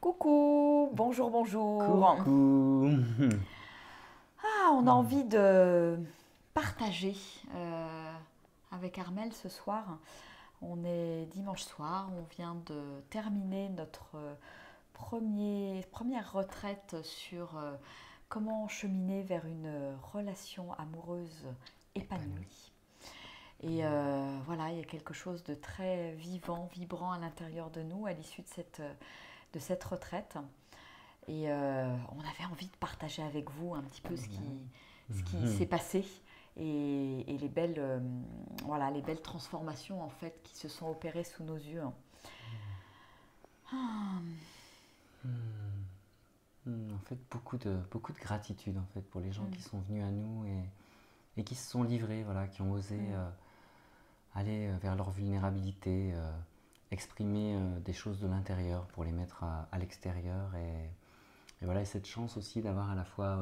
Coucou, bonjour, bonjour. Coucou. Ah, on a envie de partager avec Armel ce soir. On est dimanche soir, on vient de terminer notre première retraite sur comment cheminer vers une relation amoureuse Épanoui. épanouie. Et voilà, il y a quelque chose de très vivant, vibrant à l'intérieur de nous à l'issue de cette retraite. Et on avait envie de partager avec vous un petit peu ce qui s'est Mhm. passé et les belles, voilà, les belles transformations en fait qui se sont opérées sous nos yeux. Ah, En fait, beaucoup de gratitude en fait pour les gens qui mm, sont venus à nous et qui se sont livrés, voilà, qui ont osé mm, aller vers leur vulnérabilité, exprimer des choses de l'intérieur pour les mettre à l'extérieur et voilà, et cette chance aussi d'avoir à la fois,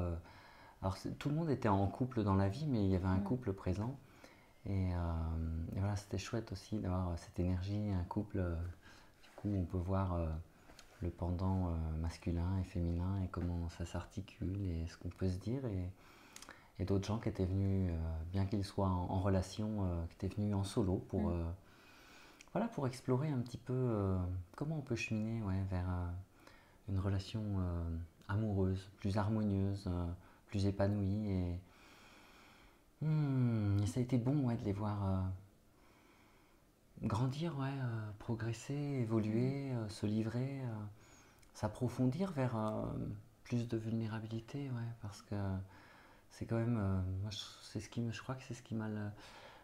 alors tout le monde était en couple dans la vie, mais il y avait un mm, couple présent et voilà, c'était chouette aussi d'avoir cette énergie, un couple. Du coup, on peut voir le pendant masculin et féminin et comment ça s'articule et ce qu'on peut se dire. Et d'autres gens qui étaient venus, bien qu'ils soient en relation, qui étaient venus en solo pour, mm, voilà, pour explorer un petit peu comment on peut cheminer ouais, vers une relation amoureuse, plus harmonieuse, plus épanouie. Et ça a été bon ouais, de les voir grandir, ouais, progresser, mm, évoluer, se livrer. S'approfondir vers plus de vulnérabilité, ouais, parce que c'est quand même, moi, c'est ce qui je crois que c'est ce qui m'a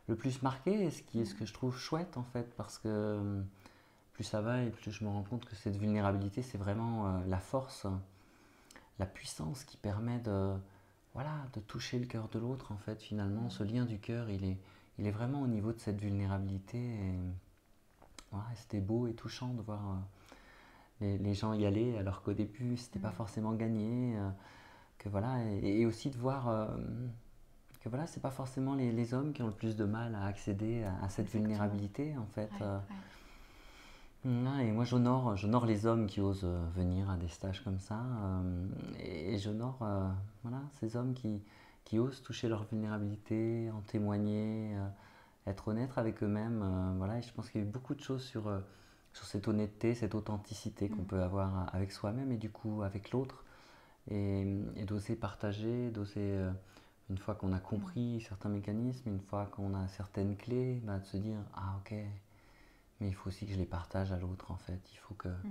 le plus marqué et ce que je trouve chouette en fait, parce que plus ça va et plus je me rends compte que cette vulnérabilité, c'est vraiment la force, la puissance qui permet de, voilà, de toucher le cœur de l'autre en fait. Finalement, ce lien du cœur, il est vraiment au niveau de cette vulnérabilité. Et ouais, c'était beau et touchant de voir les gens y aller, alors qu'au début, c'était pas mm, forcément gagné. Que voilà, et aussi de voir que voilà, c'est pas forcément les hommes qui ont le plus de mal à accéder à cette exactement. vulnérabilité en fait. Ouais, ouais. Et moi j'honore les hommes qui osent venir à des stages comme ça, et j'honore voilà, ces hommes qui osent toucher leur vulnérabilité, en témoigner, être honnêtes avec eux-mêmes. Voilà, et je pense qu'il y a eu beaucoup de choses sur cette honnêteté, cette authenticité qu'on Mm, peut avoir avec soi-même et du coup avec l'autre et d'oser partager, d'oser, une fois qu'on a mm, compris certains mécanismes, une fois qu'on a certaines clés, bah, de se dire ah ok, mais il faut aussi que je les partage à l'autre en fait. mm,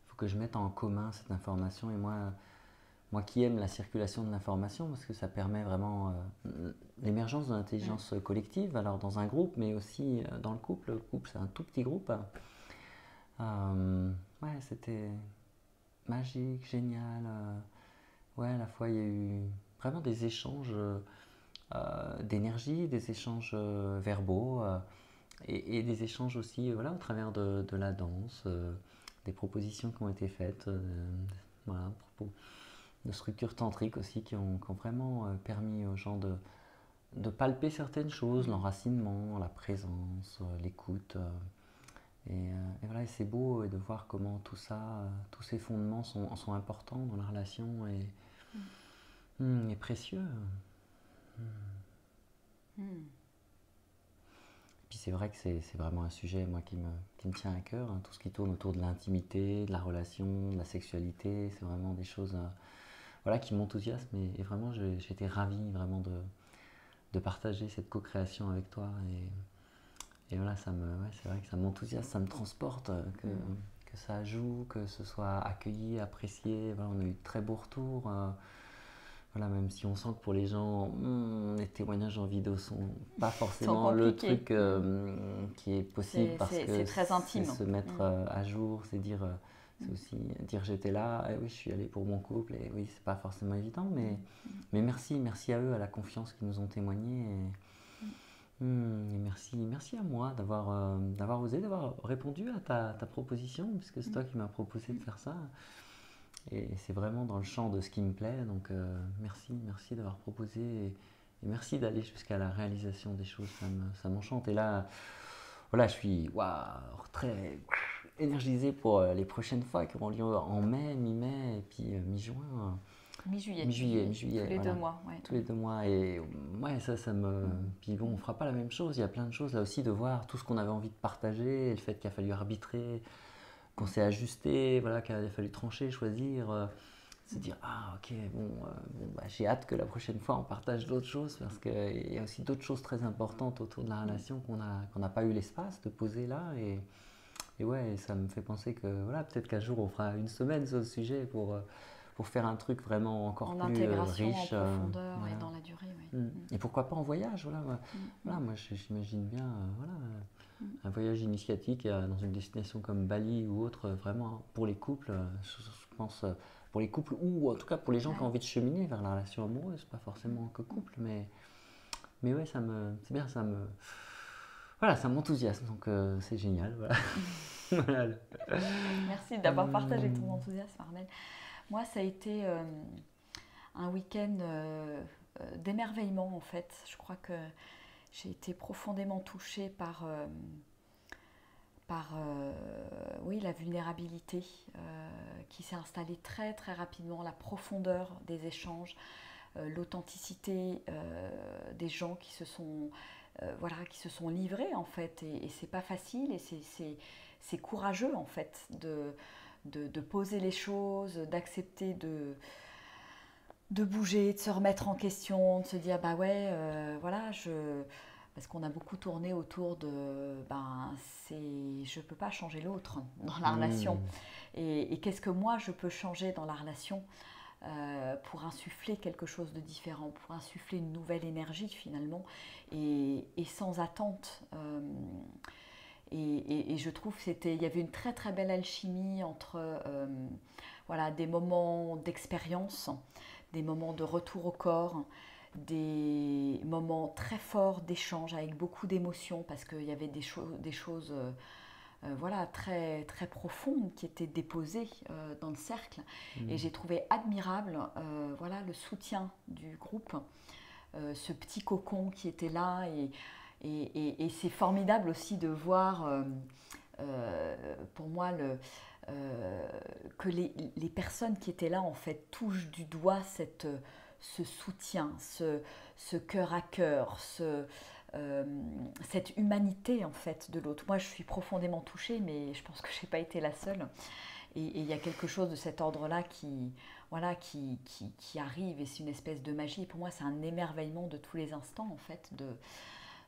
Faut que je mette en commun cette information et moi qui aime la circulation de l'information parce que ça permet vraiment l'émergence de mm. l'intelligence collective, alors dans un groupe mais aussi dans le couple. Le couple c'est un tout petit groupe. Ouais, c'était magique, génial. Ouais, à la fois il y a eu vraiment des échanges d'énergie, des échanges verbaux et des échanges aussi voilà, au travers de la danse, des propositions qui ont été faites, voilà, à propos de structures tantriques aussi qui ont vraiment permis aux gens de palper certaines choses, l'enracinement, la présence, l'écoute. Et voilà, et c'est beau de voir comment tout ça, tous ces fondements sont importants dans la relation et précieux. Mm. Puis c'est vrai que c'est vraiment un sujet moi qui me tient à cœur, hein. Tout ce qui tourne autour de l'intimité, de la relation, de la sexualité, c'est vraiment des choses voilà, qui m'enthousiasment et vraiment j'étais ravi vraiment de partager cette co-création avec toi et voilà, ouais, c'est vrai que ça m'enthousiasme, ça me transporte, que ça joue, que ce soit accueilli, apprécié. Voilà, on a eu de très beaux retours. Voilà, même si on sent que pour les gens, les témoignages en vidéo sont pas Sont forcément le compliqués. truc qui est possible parce C'est que très c'est intime. se mettre Mm, à jour, c'est dire, c'est mm, aussi dire j'étais là, et oui, je suis allé pour mon couple, et oui, c'est pas forcément évident, mm, mais merci à eux, à la confiance qu'ils nous ont témoigné, et merci à moi d'avoir osé, d'avoir répondu à ta proposition, puisque c'est mm, toi qui m'as proposé de mm. faire ça. Et c'est vraiment dans le champ de ce qui me plaît. Donc merci d'avoir proposé et merci d'aller jusqu'à la réalisation des choses. Ça m'enchante. Et là, voilà, je suis waouh, très énergisé pour les prochaines fois qui auront lieu en mai, mi-mai et puis mi-juin. Mi-juillet. Mi-juillet, Tous les voilà. 2 mois. Ouais. Tous les 2 mois. Et ouais, ça me. Puis bon, on fera pas la même chose. Il y a plein de choses là aussi de voir tout ce qu'on avait envie de partager, et le fait qu'il a fallu arbitrer, qu'on s'est ajusté, voilà, qu'il a fallu trancher, choisir. Se dire, ah ok, bon, bah, j'ai hâte que la prochaine fois on partage d'autres choses parce qu'il y a aussi d'autres choses très importantes autour de la relation qu'on n'a pas eu l'espace de poser là. Et ouais, ça me fait penser que voilà, peut-être qu'un jour on fera une semaine sur le sujet pour faire un truc vraiment encore En plus intégration, riche. en profondeur Voilà. et dans la durée. Oui. Et pourquoi pas en voyage, voilà. Voilà, moi j'imagine bien voilà, un voyage initiatique dans une destination comme Bali ou autre, vraiment pour les couples, je pense, pour les couples ou en tout cas pour les gens qui ont envie de cheminer vers la relation amoureuse, pas forcément que couple, mais ouais, c'est bien, voilà, ça m'enthousiasme, donc c'est génial, voilà. Voilà. Merci d'avoir partagé ton enthousiasme, Armelle. Moi, ça a été un week-end d'émerveillement en fait. Je crois que j'ai été profondément touchée par oui, la vulnérabilité qui s'est installée très très rapidement, la profondeur des échanges, l'authenticité des gens qui se sont livrés en fait, et c'est pas facile et c'est courageux en fait de poser les choses, d'accepter de bouger, de se remettre en question, de se dire bah ouais, voilà, parce qu'on a beaucoup tourné autour de je peux pas changer l'autre dans la relation. Et qu'est-ce que moi je peux changer dans la relation pour insuffler quelque chose de différent, pour insuffler une nouvelle énergie finalement, et sans attente. Et je trouve qu'il y avait une très très belle alchimie entre voilà, des moments d'expérience, des moments de retour au corps, des moments très forts d'échange avec beaucoup d'émotions, parce qu'il y avait des choses voilà, très, très profondes qui étaient déposées dans le cercle. Et j'ai trouvé admirable voilà, le soutien du groupe, ce petit cocon qui était là. Et c'est formidable aussi de voir, pour moi, que les personnes qui étaient là, en fait, touchent du doigt ce soutien, ce cœur à cœur, cette humanité, en fait, de l'autre. Moi, je suis profondément touchée, mais je pense que je n'ai pas été la seule. Et il y a quelque chose de cet ordre-là voilà, qui arrive, et c'est une espèce de magie. Et pour moi, c'est un émerveillement de tous les instants, en fait,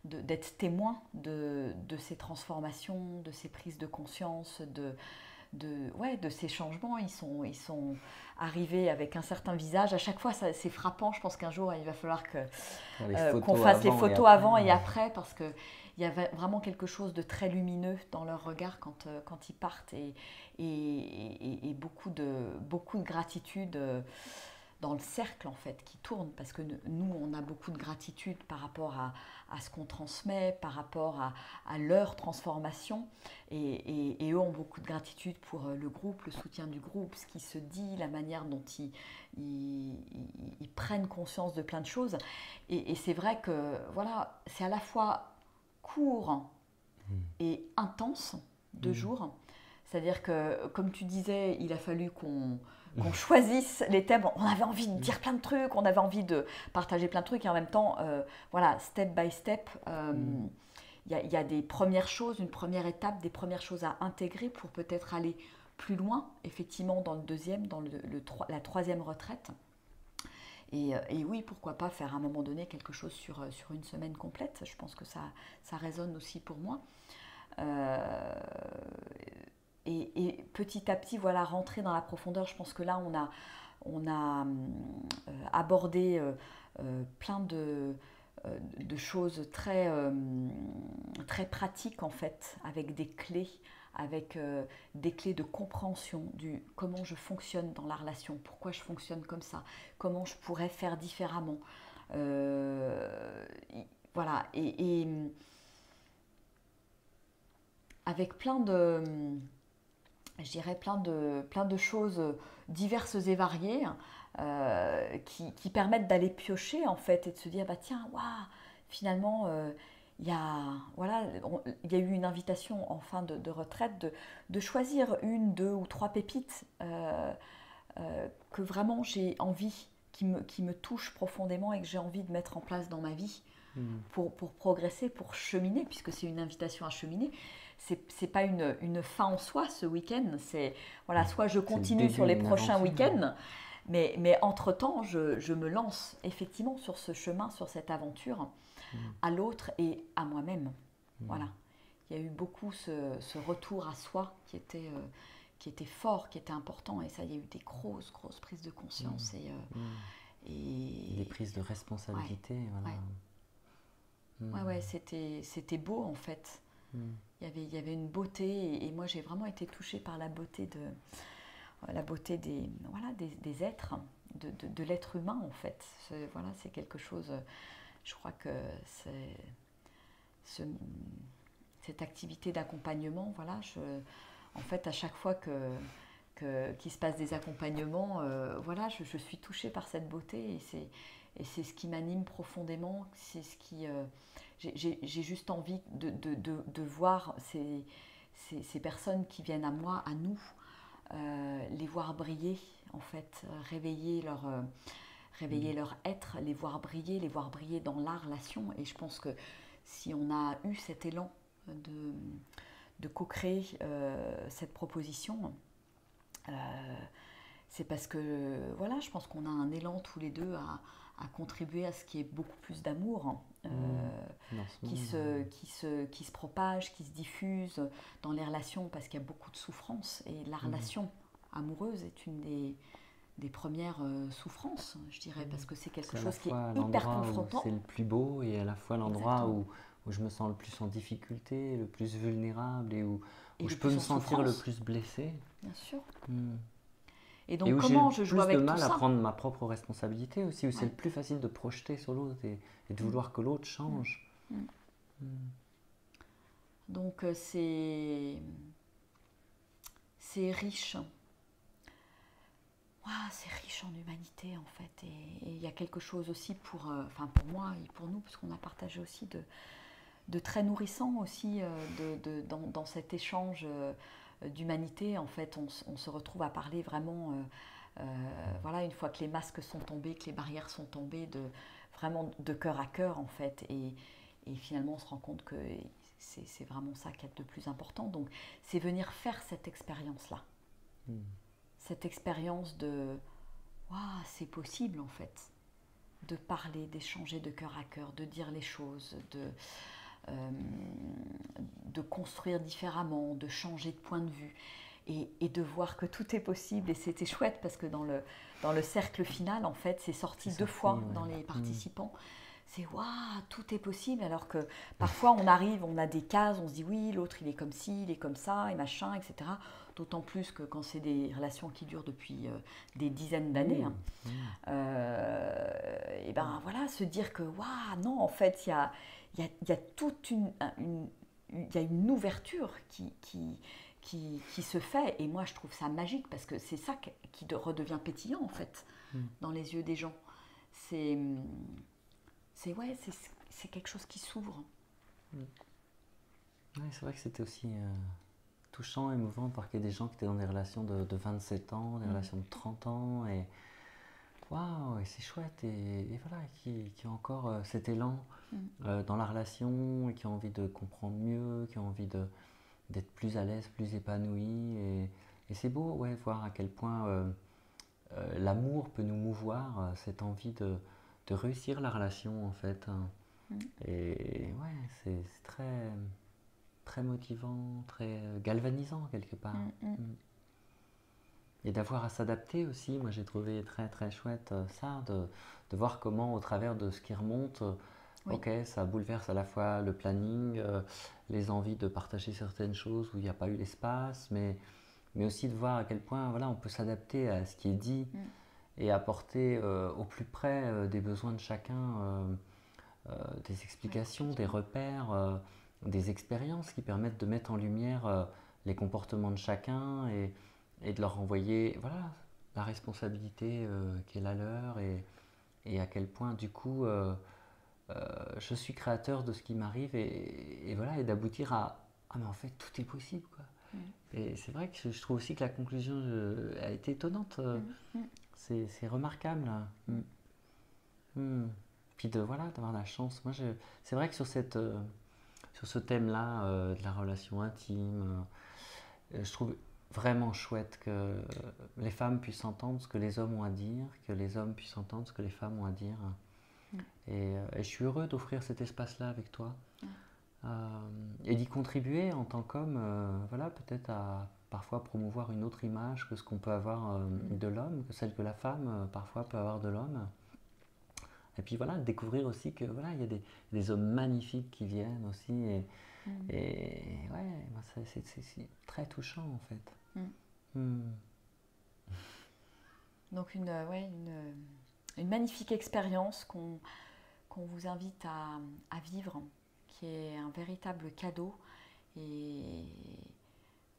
d'être témoin de ces transformations, de ces prises de conscience, de ces changements. Ils sont arrivés avec un certain visage. À chaque fois, c'est frappant. Je pense qu'un jour, il va falloir qu'on fasse les photos avant et après, parce qu'il y a vraiment quelque chose de très lumineux dans leur regard quand ils partent, et beaucoup de gratitude dans le cercle en fait qui tourne, parce que nous on a beaucoup de gratitude par rapport à ce qu'on transmet, par rapport à leur transformation, et eux ont beaucoup de gratitude pour le groupe, le soutien du groupe, ce qui se dit, la manière dont ils prennent conscience de plein de choses, et c'est vrai que voilà, c'est à la fois court et intense, 2 jours. C'est-à-dire que, comme tu disais, il a fallu qu'on choisisse les thèmes. On avait envie de dire plein de trucs, on avait envie de partager plein de trucs, et en même temps, voilà, step by step, il y a des premières choses, une première étape, des premières choses à intégrer pour peut-être aller plus loin, effectivement, dans le deuxième, dans la troisième retraite. Et oui, pourquoi pas faire à un moment donné quelque chose sur une semaine complète. Je pense que ça résonne aussi pour moi. Et petit à petit, voilà, rentrer dans la profondeur. Je pense que là, on a abordé plein de choses très, très pratiques, en fait, avec des clés, avec des clés de compréhension du comment je fonctionne dans la relation, pourquoi je fonctionne comme ça, comment je pourrais faire différemment. Voilà, et avec plein de, je dirais, plein de choses diverses et variées, qui permettent d'aller piocher en fait, et de se dire bah tiens, waouh, finalement voilà, il y a eu une invitation en fin de retraite de choisir une, deux ou trois pépites que vraiment j'ai envie, qui me touchent profondément et que j'ai envie de mettre en place dans ma vie pour progresser, pour cheminer, puisque c'est une invitation à cheminer. C'est pas une fin en soi ce week-end, c'est voilà, soit je C'est le continue début sur les d'une prochains aventure. week-ends, mais entre-temps, je me lance effectivement sur ce chemin, sur cette aventure, à l'autre et à moi-même. Voilà. Il y a eu beaucoup ce retour à soi qui était fort, qui était important, et ça, il y a eu des grosses prises de conscience. Des prises de responsabilité, ouais, voilà. ouais, c'était beau en fait. Il y avait une beauté, et moi j'ai vraiment été touchée par la beauté des êtres, de l'être humain en fait. Voilà, c'est quelque chose, je crois que ce, cette activité d'accompagnement, voilà, en fait, à chaque fois qu'il se passe des accompagnements, voilà, je suis touchée par cette beauté, et c'est ce qui m'anime profondément. C'est ce qui, j'ai juste envie de voir ces personnes qui viennent à moi, à nous, les voir briller, en fait, réveiller leur être, les voir briller dans la relation. Et je pense que si on a eu cet élan de co-créer cette proposition, c'est parce que voilà, je pense qu'on a un élan tous les deux à contribuer à ce qui est beaucoup plus d'amour, qui se propage, qui se diffuse dans les relations, parce qu'il y a beaucoup de souffrance, et la relation amoureuse est une des premières souffrances, je dirais, parce que c'est quelque chose qui est hyper confrontant. C'est le plus beau, et à la fois l'endroit où je me sens le plus en difficulté, le plus vulnérable, et où je peux me sentir le plus blessé. Bien sûr. Et donc, comment je joue avec tout ça ? Où j'ai le plus de mal à prendre ma propre responsabilité aussi, où c'est le plus facile de projeter sur l'autre et de vouloir que l'autre change. Donc c'est riche. C'est riche en humanité en fait, et il y a quelque chose aussi pour moi et pour nous, parce qu'on a partagé aussi de très nourrissant aussi dans cet échange d'humanité. En fait, on se retrouve à parler vraiment, voilà, une fois que les masques sont tombés, que les barrières sont tombées, vraiment de cœur à cœur en fait, et finalement on se rend compte que c'est vraiment ça qui est de plus important. Donc c'est venir faire cette expérience-là. Cette expérience de c'est possible en fait, de parler, d'échanger de cœur à cœur, de dire les choses, de construire différemment, de changer de point de vue, et de voir que tout est possible. Et c'était chouette parce que dans le cercle final, en fait, c'est sorti deux fois dans les participants. C'est tout est possible, alors que parfois on arrive, on a des cases, on se dit oui, l'autre il est comme ci, il est comme ça, et machin, etc. D'autant plus que quand c'est des relations qui durent depuis des dizaines d'années, et ben voilà, se dire que non, en fait, il y a toute une ouverture qui se fait, et moi je trouve ça magique, parce que c'est ça qui redevient pétillant en fait dans les yeux des gens. C'est quelque chose qui s'ouvre. Ouais, c'est vrai que c'était aussi touchant, émouvant de voir qu'il y a des gens qui étaient dans des relations de 27 ans, des relations de 30 ans, et waouh, et c'est chouette, et voilà, qui ont encore cet élan dans la relation, et qui ont envie de comprendre mieux, qui ont envie d'être plus à l'aise, plus épanoui, et c'est beau, ouais, voir à quel point l'amour peut nous mouvoir, cette envie de réussir la relation en fait. Et ouais, c'est très, très motivant, très galvanisant quelque part. Et d'avoir à s'adapter aussi, moi j'ai trouvé très très chouette ça, de voir comment au travers de ce qui remonte, ok, ça bouleverse à la fois le planning, les envies de partager certaines choses où il n'y a pas eu l'espace, mais aussi de voir à quel point voilà, on peut s'adapter à ce qui est dit, et apporter au plus près des besoins de chacun des explications, des repères, des expériences qui permettent de mettre en lumière les comportements de chacun, et de leur envoyer voilà, la responsabilité qui est la leur, et à quel point du coup je suis créateur de ce qui m'arrive et voilà, et d'aboutir à ah mais en fait tout est possible quoi. Et c'est vrai que je trouve aussi que la conclusion a été étonnante. C'est remarquable. Puis voilà, d'avoir la chance. Moi, c'est vrai que sur sur ce thème-là de la relation intime, je trouve vraiment chouette que les femmes puissent entendre ce que les hommes ont à dire, que les hommes puissent entendre ce que les femmes ont à dire. Et je suis heureux d'offrir cet espace-là avec toi. Et d'y contribuer en tant qu'homme, voilà, peut-être à parfois promouvoir une autre image que ce qu'on peut avoir de l'homme, que celle que la femme parfois peut avoir de l'homme. Et puis voilà, découvrir aussi que voilà, il y a des hommes magnifiques qui viennent aussi. Et ouais, c'est très touchant en fait. Donc une magnifique expérience qu'on vous invite à vivre, qui est un véritable cadeau. Et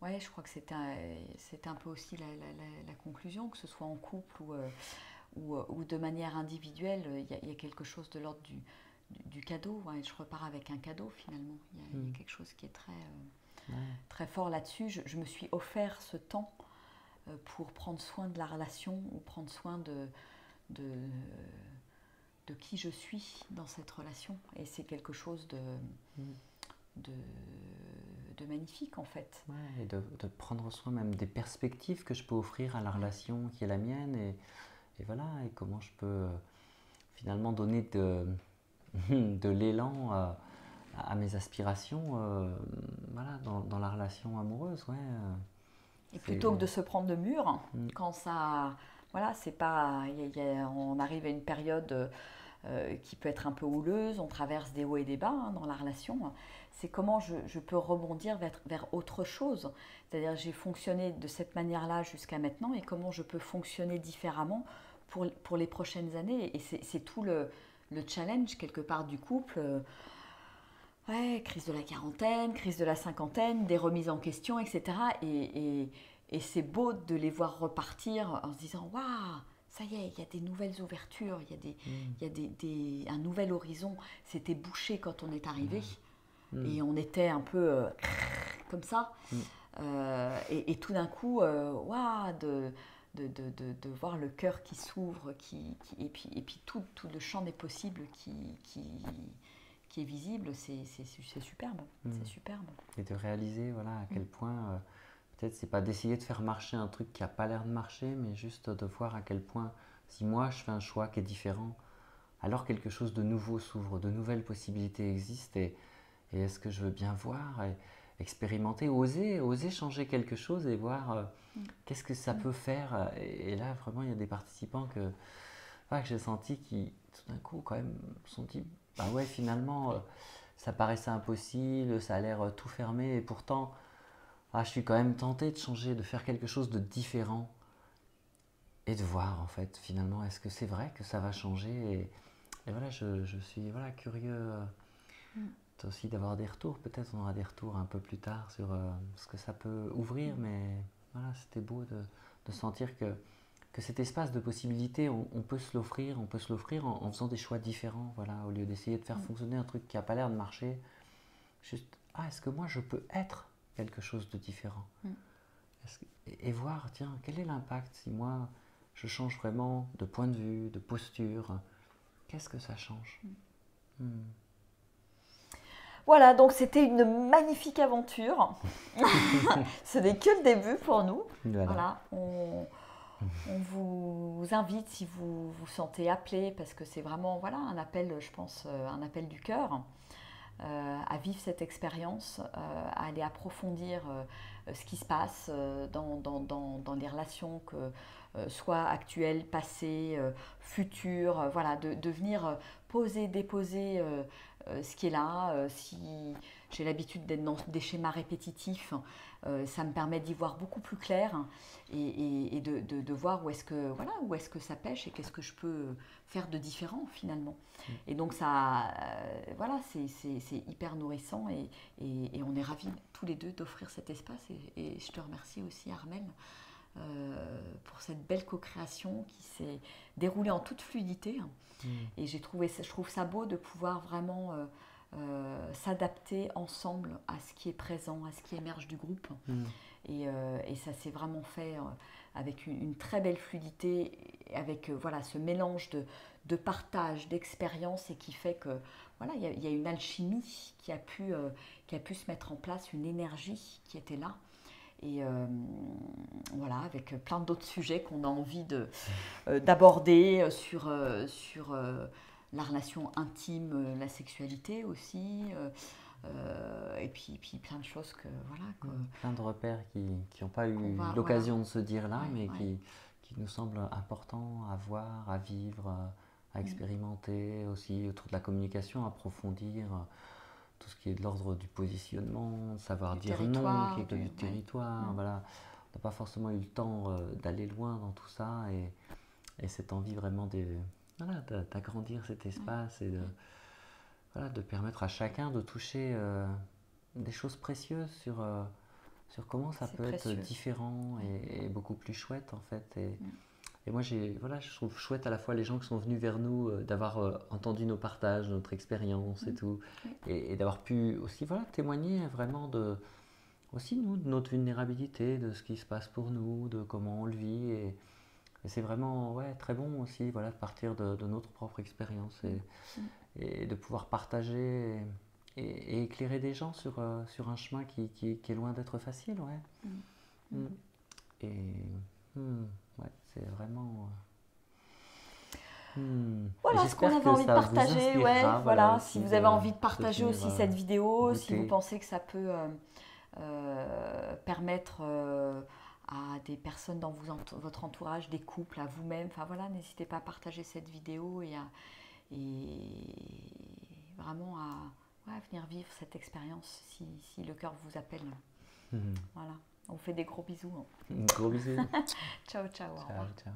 ouais, je crois que c'est un peu aussi la conclusion, que ce soit en couple ou de manière individuelle, il y a quelque chose de l'ordre du cadeau. Ouais, je repars avec un cadeau finalement. Il y a quelque chose qui est très fort là-dessus. Je me suis offert ce temps pour prendre soin de la relation ou prendre soin de qui je suis dans cette relation. Et c'est quelque chose de magnifique en fait. Ouais, et de prendre soin même des perspectives que je peux offrir à la relation qui est la mienne. Et voilà, et comment je peux finalement donner de l'élan à mes aspirations voilà, dans la relation amoureuse. Ouais, et plutôt que de se prendre de mur, quand ça... Voilà, c'est pas... on arrive à une période qui peut être un peu houleuse, on traverse des hauts et des bas dans la relation. C'est comment je peux rebondir vers autre chose. C'est-à-dire j'ai fonctionné de cette manière-là jusqu'à maintenant et comment je peux fonctionner différemment pour les prochaines années. Et c'est tout le challenge quelque part du couple. Ouais, crise de la quarantaine, crise de la cinquantaine, des remises en question, etc. Et c'est beau de les voir repartir en se disant « Waouh, ça y est, il y a des nouvelles ouvertures, il y a un nouvel horizon. » C'était bouché quand on est arrivé et on était un peu comme ça. Et tout d'un coup, waouh, de voir le cœur qui s'ouvre et puis tout le champ des possibles qui est visible, c'est superbe. C'est superbe. Et de réaliser voilà, à quel point, peut-être c'est pas d'essayer de faire marcher un truc qui n'a pas l'air de marcher, mais juste de voir à quel point, si moi je fais un choix qui est différent, alors quelque chose de nouveau s'ouvre, de nouvelles possibilités existent, et est-ce que je veux bien voir, et expérimenter, oser changer quelque chose et voir qu'est-ce que ça peut faire. Et là, vraiment, il y a des participants que j'ai senti qui, tout d'un coup, quand même, se sont dit, bah ouais, finalement, ça paraissait impossible, ça a l'air tout fermé, et pourtant, je suis quand même tenté de changer, de faire quelque chose de différent, et de voir, en fait, finalement, est-ce que c'est vrai que ça va changer, et voilà, je suis voilà, curieux aussi d'avoir des retours, peut-être on aura des retours un peu plus tard sur ce que ça peut ouvrir, mais voilà, c'était beau de sentir que cet espace de possibilités, on peut se l'offrir, en faisant des choix différents, voilà, au lieu d'essayer de faire fonctionner un truc qui n'a pas l'air de marcher, juste, est-ce que moi je peux être quelque chose de différent et voir, tiens, quel est l'impact si moi je change vraiment de point de vue, de posture, qu'est-ce que ça change Voilà, donc c'était une magnifique aventure. Ce n'est que le début pour nous. Voilà, on vous invite, si vous vous sentez appelé, parce que c'est vraiment voilà, un appel, je pense, un appel du cœur, à vivre cette expérience, à aller approfondir ce qui se passe dans les relations, soit actuelles, passées, futures, voilà, de venir poser, déposer ce qui est là. Si j'ai l'habitude d'être dans des schémas répétitifs, ça me permet d'y voir beaucoup plus clair et de voir où est-ce que ça pêche et qu'est-ce que je peux faire de différent finalement. Et donc ça, voilà, c'est hyper nourrissant et on est ravis tous les deux d'offrir cet espace et je te remercie aussi Armelle pour pour cette belle co-création qui s'est déroulée en toute fluidité. Et je trouve ça beau de pouvoir vraiment s'adapter ensemble à ce qui est présent, à ce qui émerge du groupe. Et ça s'est vraiment fait avec une très belle fluidité, avec voilà, ce mélange de partage, d'expérience, et qui fait que voilà, il y a une alchimie qui a pu se mettre en place, une énergie qui était là. Et voilà, avec plein d'autres sujets qu'on a envie d'aborder sur la relation intime, la sexualité aussi, et puis plein de choses que voilà. Plein de repères qui n'ont pas eu l'occasion de se dire là, mais qui nous semblent importants à voir, à vivre, à expérimenter aussi autour de la communication, approfondir tout ce qui est de l'ordre du positionnement, savoir dire non, qui est du territoire, voilà. On n'a pas forcément eu le temps d'aller loin dans tout ça, et cette envie vraiment d'agrandir cet espace et de permettre à chacun de toucher des choses précieuses sur comment ça peut être différent et beaucoup plus chouette en fait. Et moi, je trouve chouette à la fois les gens qui sont venus vers nous, d'avoir entendu nos partages, notre expérience et tout, et d'avoir pu aussi témoigner vraiment aussi nous, de notre vulnérabilité, de ce qui se passe pour nous, de comment on le vit. Et c'est vraiment très bon aussi de partir de notre propre expérience et de pouvoir partager et éclairer des gens sur un chemin qui est loin d'être facile. C'est vraiment... Voilà ce qu'on avait envie de partager. Voilà, si vous avez envie de partager aussi cette vidéo, si vous pensez que ça peut permettre à des personnes dans votre entourage, des couples, à vous-même, enfin voilà, n'hésitez pas à partager cette vidéo et vraiment à venir vivre cette expérience si le cœur vous appelle. Voilà, on fait des gros bisous. Gros bisous. Ciao, ciao. Ciao, ciao.